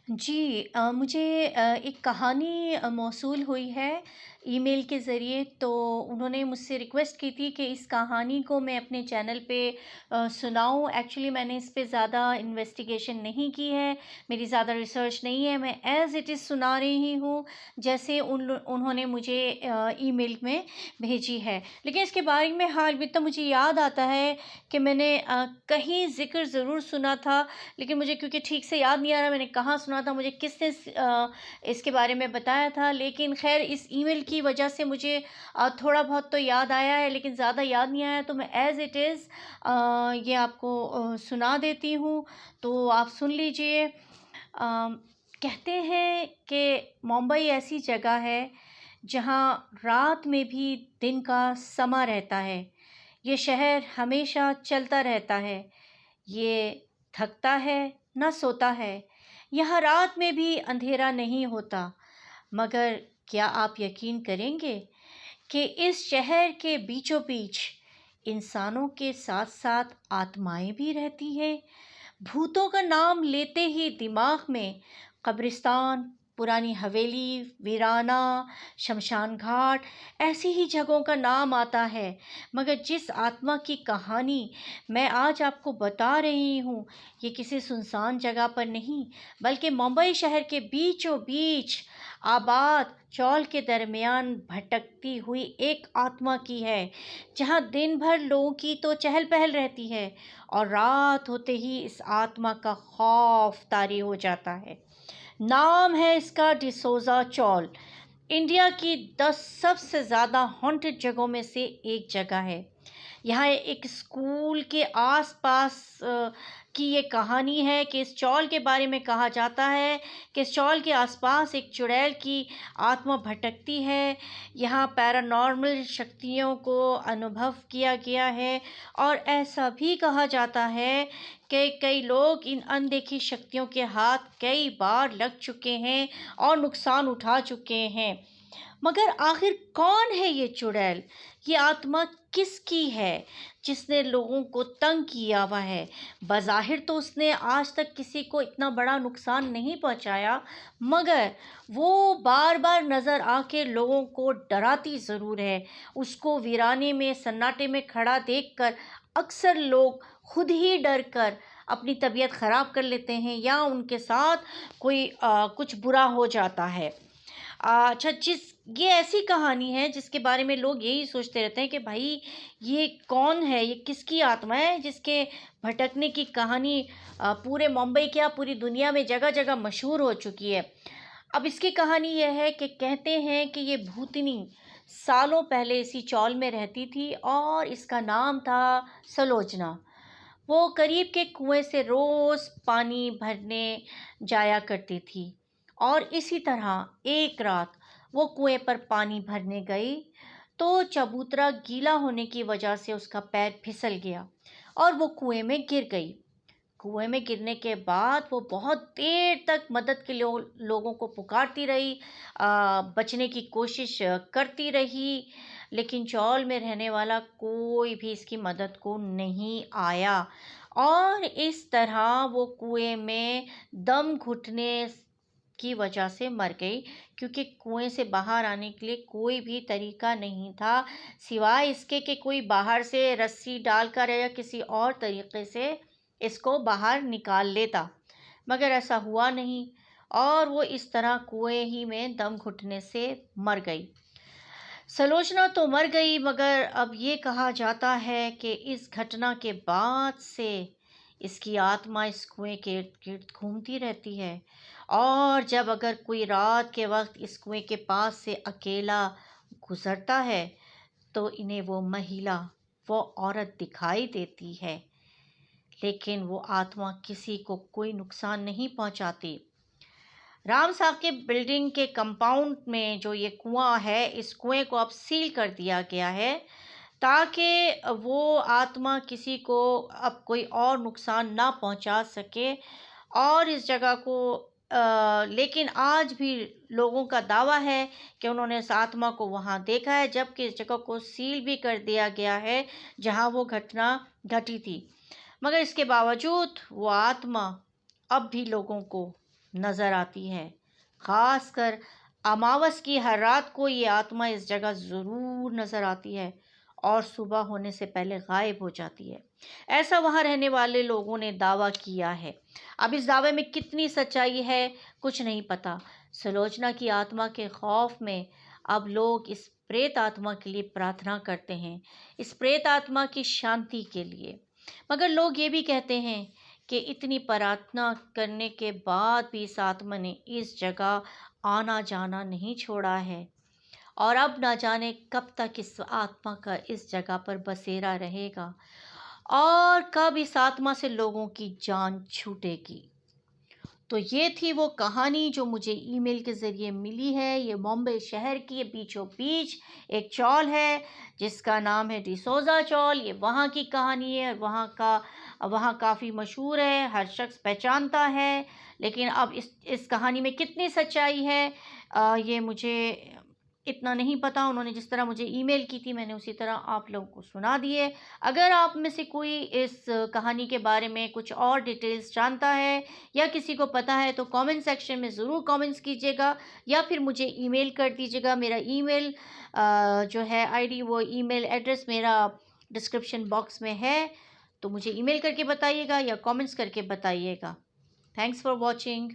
जी मुझे एक कहानी मौसूल हुई है ईमेल के ज़रिए। तो उन्होंने मुझसे रिक्वेस्ट की थी कि इस कहानी को मैं अपने चैनल पे सुनाऊँ। एक्चुअली मैंने इस पे ज़्यादा इन्वेस्टिगेशन नहीं की है, मेरी ज़्यादा रिसर्च नहीं है। मैं एज़ इट इज़ सुना रही हूँ, जैसे उन्होंने मुझे ईमेल में भेजी है। लेकिन इसके बारे में हाँ, अलबत्ता मुझे याद आता है कि मैंने कहीं ज़िक्र ज़रूर सुना था, लेकिन मुझे क्योंकि ठीक से याद नहीं आ रहा मैंने कहाँ सुना था, मुझे किसने इसके बारे में बताया था। लेकिन ख़ैर इस ईमेल की वजह से मुझे थोड़ा बहुत तो याद आया है, लेकिन ज़्यादा याद नहीं आया, तो मैं एज़ इट इज़ ये आपको सुना देती हूँ, तो आप सुन लीजिए। कहते हैं कि मुंबई ऐसी जगह है जहाँ रात में भी दिन का समा रहता है। ये शहर हमेशा चलता रहता है, ये थकता है ना सोता है। यहाँ रात में भी अंधेरा नहीं होता। मगर क्या आप यकीन करेंगे कि इस शहर के बीचों बीच इंसानों के साथ साथ आत्माएं भी रहती हैं। भूतों का नाम लेते ही दिमाग में कब्रिस्तान, पुरानी हवेली, वीराना, शमशान घाट ऐसी ही जगहों का नाम आता है। मगर जिस आत्मा की कहानी मैं आज आपको बता रही हूँ, ये किसी सुनसान जगह पर नहीं, बल्कि मुंबई शहर के बीचों बीच आबाद चौल के दरमियान भटकती हुई एक आत्मा की है। जहाँ दिन भर लोगों की तो चहल पहल रहती है और रात होते ही इस आत्मा का खौफ तारी हो जाता है। नाम है इसका डिसोजा चौल। इंडिया की 10 सबसे ज़्यादा हॉन्टेड जगहों में से एक जगह है। यहाँ एक स्कूल के आसपास की ये कहानी है कि इस चौल के बारे में कहा जाता है कि इस चौल के आसपास एक चुड़ैल की आत्मा भटकती है। यहाँ पैरानॉर्मल शक्तियों को अनुभव किया गया है और ऐसा भी कहा जाता है कि कई लोग इन अनदेखी शक्तियों के हाथ कई बार लग चुके हैं और नुकसान उठा चुके हैं। मगर आखिर कौन है ये चुड़ैल? ये आत्मा किसकी है जिसने लोगों को तंग किया हुआ है? बज़ाहिर तो उसने आज तक किसी को इतना बड़ा नुकसान नहीं पहुंचाया, मगर वो बार-बार नज़र आके लोगों को डराती ज़रूर है। उसको वीराने में, सन्नाटे में खड़ा देखकर अक्सर लोग खुद ही डर कर अपनी तबीयत ख़राब कर लेते हैं या उनके साथ कोई कुछ बुरा हो जाता है। अच्छा, ये ऐसी कहानी है जिसके बारे में लोग यही सोचते रहते हैं कि भाई ये कौन है, ये किसकी आत्मा है जिसके भटकने की कहानी पूरे मुंबई क्या पूरी दुनिया में जगह जगह मशहूर हो चुकी है। अब इसकी कहानी यह है कि कहते हैं कि ये भूतनी सालों पहले इसी चौल में रहती थी और इसका नाम था सलोचना। वो करीब के कुएं से रोज पानी भरने जाया करती थी और इसी तरह एक रात वो कुएं पर पानी भरने गई तो चबूतरा गीला होने की वजह से उसका पैर फिसल गया और वो कुएं में गिर गई। कुएं में गिरने के बाद वो बहुत देर तक मदद के लोगों को पुकारती रही, बचने की कोशिश करती रही, लेकिन चौल में रहने वाला कोई भी इसकी मदद को नहीं आया और इस तरह वो कुएं में दम घुटने की वजह से मर गई, क्योंकि कुएं से बाहर आने के लिए कोई भी तरीका नहीं था सिवाय इसके कि कोई बाहर से रस्सी डालकर या किसी और तरीके से इसको बाहर निकाल लेता। मगर ऐसा हुआ नहीं और वो इस तरह कुएं ही में दम घुटने से मर गई। सलोचना तो मर गई, मगर अब ये कहा जाता है कि इस घटना के बाद से इसकी आत्मा इस कुएं के इर्द गिर्द घूमती रहती है और जब अगर कोई रात के वक्त इस कुएं के पास से अकेला गुजरता है तो इन्हें वो महिला, वो औरत दिखाई देती है, लेकिन वो आत्मा किसी को कोई नुकसान नहीं पहुंचाती। राम साकिब बिल्डिंग के कंपाउंड में जो ये कुआं है, इस कुएं को अब सील कर दिया गया है ताकि वो आत्मा किसी को अब कोई और नुकसान ना पहुंचा सके। और इस जगह को लेकिन आज भी लोगों का दावा है कि उन्होंने इस आत्मा को वहां देखा है, जबकि इस जगह को सील भी कर दिया गया है जहां वो घटना घटी थी। मगर इसके बावजूद वो आत्मा अब भी लोगों को नज़र आती है। ख़ासकर अमावस की हर रात को ये आत्मा इस जगह ज़रूर नज़र आती है और सुबह होने से पहले गायब हो जाती है। ऐसा वहाँ रहने वाले लोगों ने दावा किया है। अब इस दावे में कितनी सच्चाई है, कुछ नहीं पता। सुलोचना की आत्मा के खौफ में अब लोग इस प्रेत आत्मा के लिए प्रार्थना करते हैं, इस प्रेत आत्मा की शांति के लिए। मगर लोग ये भी कहते हैं कि इतनी प्रार्थना करने के बाद भी इस आत्मा ने इस जगह आना जाना नहीं छोड़ा है और अब ना जाने कब तक इस आत्मा का इस जगह पर बसेरा रहेगा और कब इस आत्मा से लोगों की जान छूटेगी। तो ये थी वो कहानी जो मुझे ईमेल के ज़रिए मिली है। ये मुंबई शहर की बीचों बीच एक चौल है जिसका नाम है डिसोज़ा चौल। ये वहाँ की कहानी है, वहाँ काफ़ी मशहूर है, हर शख्स पहचानता है। लेकिन अब इस कहानी में कितनी सच्चाई है ये मुझे इतना नहीं पता। उन्होंने जिस तरह मुझे ईमेल की थी मैंने उसी तरह आप लोगों को सुना दी है। अगर आप में से कोई इस कहानी के बारे में कुछ और डिटेल्स जानता है या किसी को पता है तो कमेंट सेक्शन में ज़रूर कमेंट्स कीजिएगा या फिर मुझे ईमेल कर दीजिएगा। मेरा ईमेल जो है आईडी, वो ईमेल एड्रेस मेरा डिस्क्रिप्शन बॉक्स में है, तो मुझे ईमेल करके बताइएगा या कमेंट्स करके बताइएगा। Thanks for watching.